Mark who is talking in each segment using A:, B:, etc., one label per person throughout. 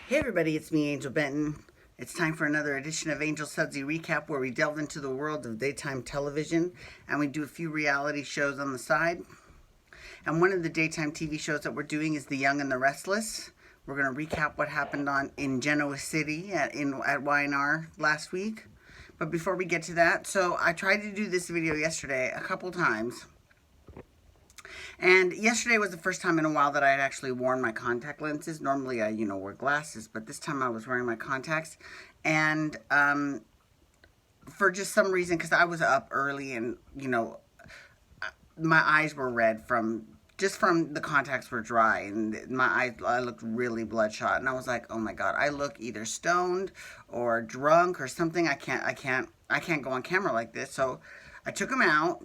A: Hey everybody, it's me, Angel Benton. It's time for another edition of Angel Sudsy Recap where we delve into the world of daytime television and we do a few reality shows on the side. And one of the daytime TV shows that we're doing is The Young and the Restless. We're going to recap what happened in Genoa City at Y&R last week. But before we get to that, so I tried to do this video yesterday a couple times. And yesterday was the first time in a while that I had actually worn my contact lenses. Normally I, wear glasses, but this time I was wearing my contacts. And for just some reason, because I was up early and, my eyes were red from the contacts were dry, and my eyes, I looked really bloodshot. And I was like, oh my God, I look either stoned or drunk or something. I can't go on camera like this. So I took them out,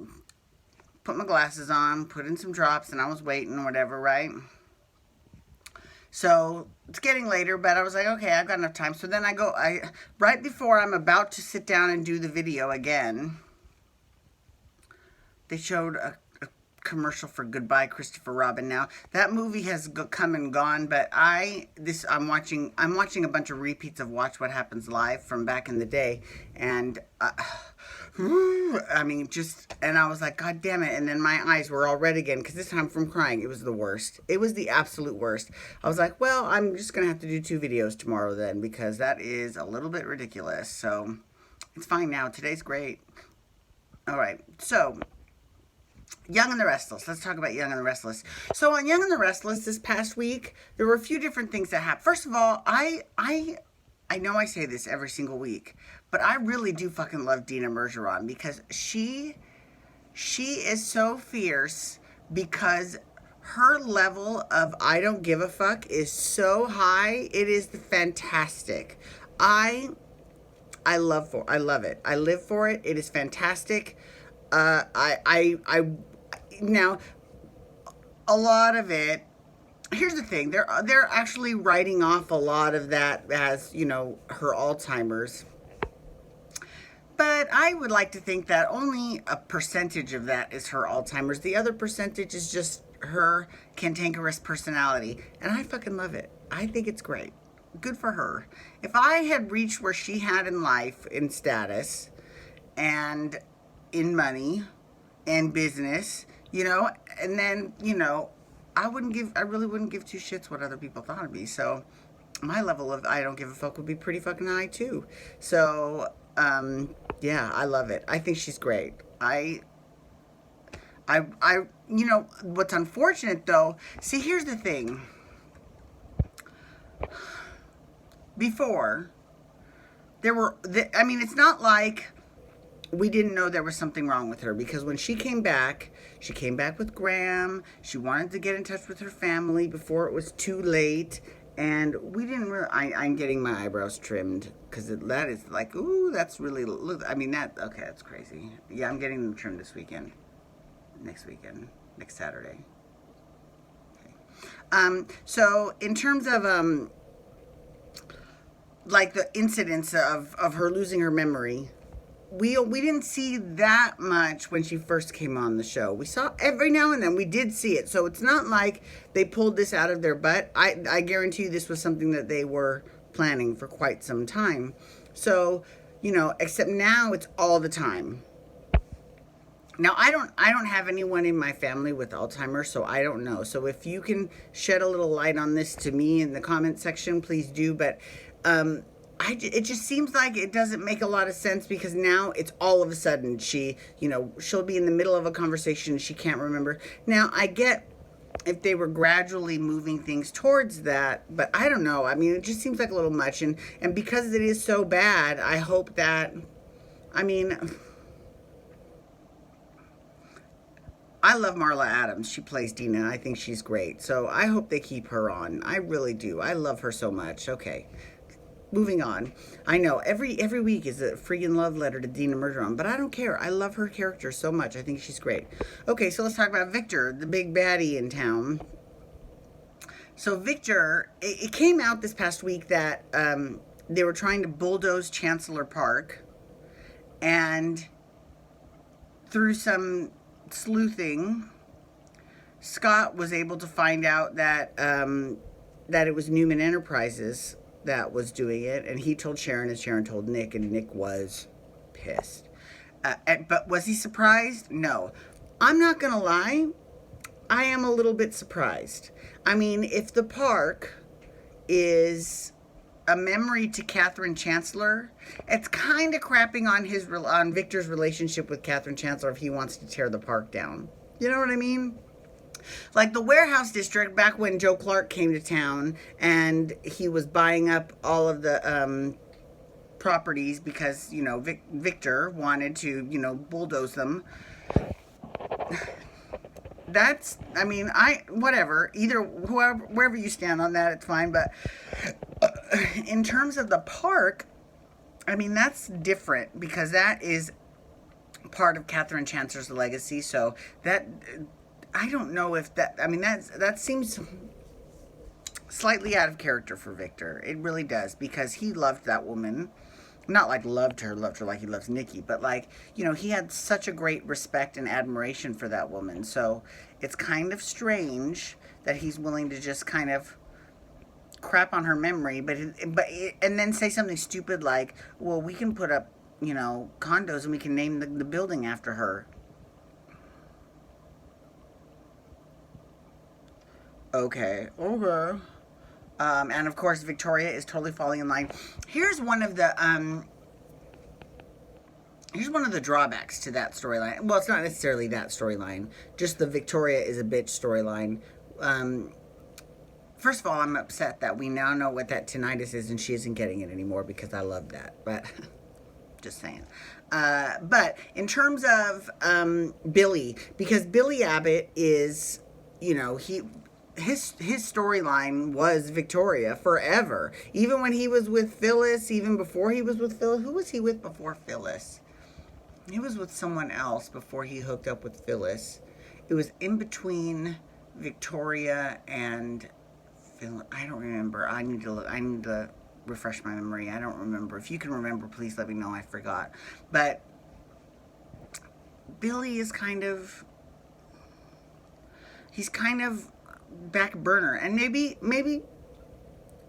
A: put my glasses on, put in some drops, and I was waiting or whatever, right? So it's getting later, but I was like, okay, I've got enough time. So then right before I'm about to sit down and do the video again, they showed a commercial for Goodbye Christopher Robin. Now that movie has come and gone, but I'm watching a bunch of repeats of Watch What Happens Live from back in the day, and and I was like, God damn it. And then my eyes were all red again, because this time from crying. It was the worst. It was the absolute worst. I was like, well, I'm just going to have to do 2 videos tomorrow then, because that is a little bit ridiculous. So it's fine now. Today's great. All right. So Young and the Restless. Let's talk about Young and the Restless. So on Young and the Restless this past week, there were a few different things that happened. First of all, I know I say this every single week, but I really do fucking love Dina Bergeron, because she is so fierce, because her level of I don't give a fuck is so high. It is fantastic. I love it. I live for it. It is fantastic. Now, a lot of it, here's the thing, they're actually writing off a lot of that as, her Alzheimer's. But I would like to think that only a percentage of that is her Alzheimer's. The other percentage is just her cantankerous personality. And I fucking love it. I think it's great. Good for her. If I had reached where she had in life, in status, and in money, and business, and then, I really wouldn't give 2 shits what other people thought of me. So my level of I don't give a fuck would be pretty fucking high too. So, yeah, I love it. I think she's great. What's unfortunate though, see, here's the thing. Before, it's not like we didn't know there was something wrong with her, because when she came back with Graham. She wanted to get in touch with her family before it was too late. And we didn't really, I'm getting my eyebrows trimmed, because that is like, ooh, that's really, okay, that's crazy. Yeah, I'm getting them trimmed this weekend. Next Saturday. Okay. So in terms of, like the incidents of her losing her memory, we didn't see that much when she first came on the show. We saw every now and then, we did see it. So it's not like they pulled this out of their butt. I guarantee you this was something that they were planning for quite some time. So, except now it's all the time. Now, I don't have anyone in my family with Alzheimer's, so I don't know. So if you can shed a little light on this to me in the comment section, please do. But, it just seems like it doesn't make a lot of sense, because now it's all of a sudden she'll be in the middle of a conversation and she can't remember. Now, I get if they were gradually moving things towards that, but I don't know. It just seems like a little much. And because it is so bad, I hope that, I love Marla Adams. She plays Dina. I think she's great. So I hope they keep her on. I really do. I love her so much. Okay. Moving on. I know every week is a freaking love letter to Dina Bergeron, but I don't care. I love her character so much. I think she's great. Okay, so let's talk about Victor, the big baddie in town. So Victor, it came out this past week that they were trying to bulldoze Chancellor Park, and through some sleuthing, Scott was able to find out that that it was Newman Enterprises that was doing it, and he told Sharon, and Sharon told Nick, and Nick was pissed. But was he surprised? No. I'm not gonna lie, I am a little bit surprised. I mean, if the park is a memory to Catherine Chancellor, it's kind of crapping on Victor's relationship with Catherine Chancellor if he wants to tear the park down. You know what I mean? Like the warehouse district, back when Joe Clark came to town and he was buying up all of the properties because, you know, Victor wanted to, you know, bulldoze them. That's, I mean, whatever, either wherever you stand on that, it's fine. But in terms of the park, I mean, that's different because that is part of Catherine Chancellor's legacy. So that, I don't know if that, I mean, that seems slightly out of character for Victor. It really does, because he loved that woman. Not like loved her like he loves Nikki, but like, you know, he had such a great respect and admiration for that woman. So it's kind of strange that he's willing to just kind of crap on her memory, and then say something stupid like, well, we can put up, you know, condos and we can name the building after her. Okay. And of course, Victoria is totally falling in line. Here's one of the drawbacks to that storyline. Well, it's not necessarily that storyline. Just the Victoria is a bitch storyline. First of all, I'm upset that we now know what that tinnitus is and she isn't getting it anymore, because I love that. But just saying. But in terms of Billy, because Billy Abbott is, you know, his storyline was Victoria forever. Even when he was with Phyllis, even before he was with Phyllis. Who was he with before Phyllis? He was with someone else before he hooked up with Phyllis. It was in between Victoria and Phyllis. I don't remember. I need to refresh my memory. I don't remember. If you can remember, please let me know. I forgot. But Billy is he's kind of back burner, and maybe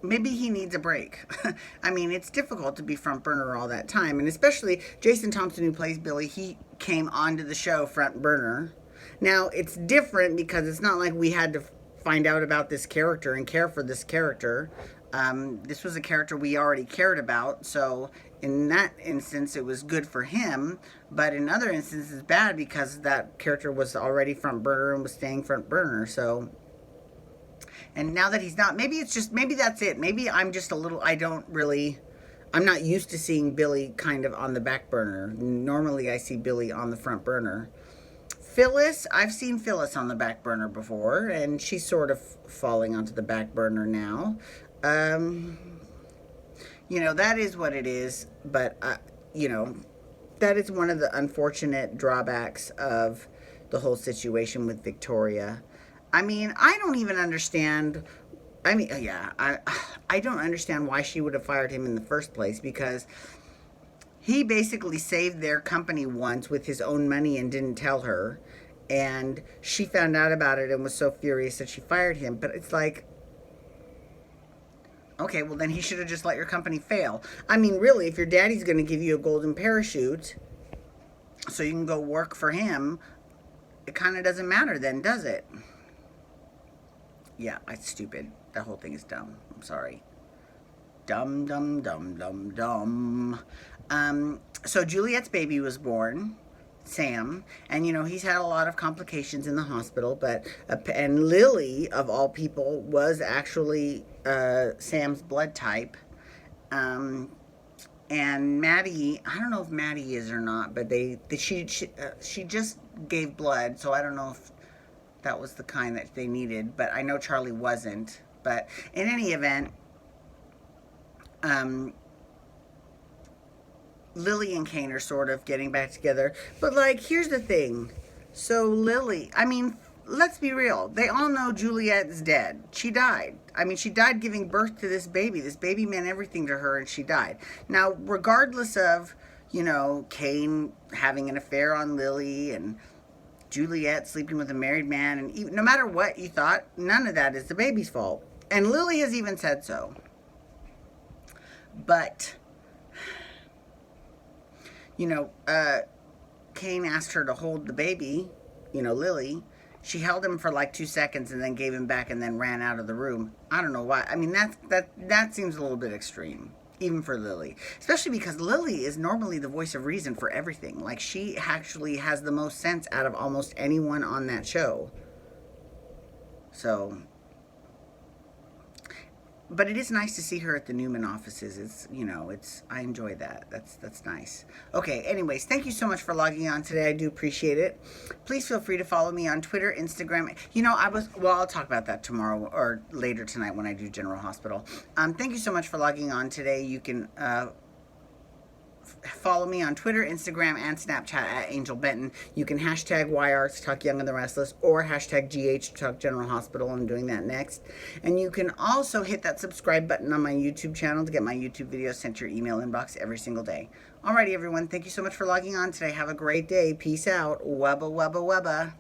A: he needs a break. I mean, it's difficult to be front burner all that time, and especially Jason Thompson, who plays Billy, he came onto the show front burner. Now it's different because it's not like we had to find out about this character and care for this character. This was a character we already cared about, so in that instance it was good for him, but in other instances bad because that character was already front burner and was staying front burner. So, and now that he's not, maybe that's it. Maybe I'm just a little, I'm not used to seeing Billy kind of on the back burner. Normally I see Billy on the front burner. Phyllis, I've seen Phyllis on the back burner before, and she's sort of falling onto the back burner now. You know, that is what it is, but, you know, that is one of the unfortunate drawbacks of the whole situation with Victoria. I mean, I don't even understand. I mean, yeah, I don't understand why she would have fired him in the first place, because he basically saved their company once with his own money and didn't tell her, and she found out about it and was so furious that she fired him. But it's like, okay, well then he should have just let your company fail. I mean, really, if your daddy's going to give you a golden parachute so you can go work for him, it kind of doesn't matter then, does it? Yeah, it's stupid. That whole thing is dumb. I'm sorry. Dumb, dumb, dumb, dumb, dumb. So Juliet's baby was born, Sam, and you know, he's had a lot of complications in the hospital, but and Lily, of all people, was actually Sam's blood type. And Maddie, I don't know if Maddie is or not, but she just gave blood, so I don't know if that was the kind that they needed, but I know Charlie wasn't. But in any event, Lily and Kane are sort of getting back together. But, like, here's the thing. So Lily, I mean, let's be real. They all know Juliet is dead. She died. I mean, she died giving birth to this baby. This baby meant everything to her, and she died. Now, regardless of, you know, Kane having an affair on Lily and Juliet sleeping with a married man, and even, no matter what you thought, none of that is the baby's fault. And Lily has even said so. But, you know, Kane asked her to hold the baby, you know, Lily. She held him for like 2 seconds and then gave him back and then ran out of the room. I don't know why. I mean, that seems a little bit extreme, even for Lily. Especially because Lily is normally the voice of reason for everything. Like, she actually has the most sense out of almost anyone on that show. So, but it is nice to see her at the Newman offices. It's, you know, I enjoy that. That's nice. Okay, anyways, thank you so much for logging on today. I do appreciate it. Please feel free to follow me on Twitter, Instagram. You know, I'll talk about that tomorrow or later tonight when I do General Hospital. Thank you so much for logging on today. You can follow me on Twitter, Instagram, and Snapchat at Angel Benton. You can hashtag YR to talk Young and the Restless, or hashtag GH to talk General Hospital. I'm doing that next. And you can also hit that subscribe button on my YouTube channel to get my YouTube videos sent to your email inbox every single day. Alrighty, everyone. Thank you so much for logging on today. Have a great day. Peace out. Wubba, wubba, wubba.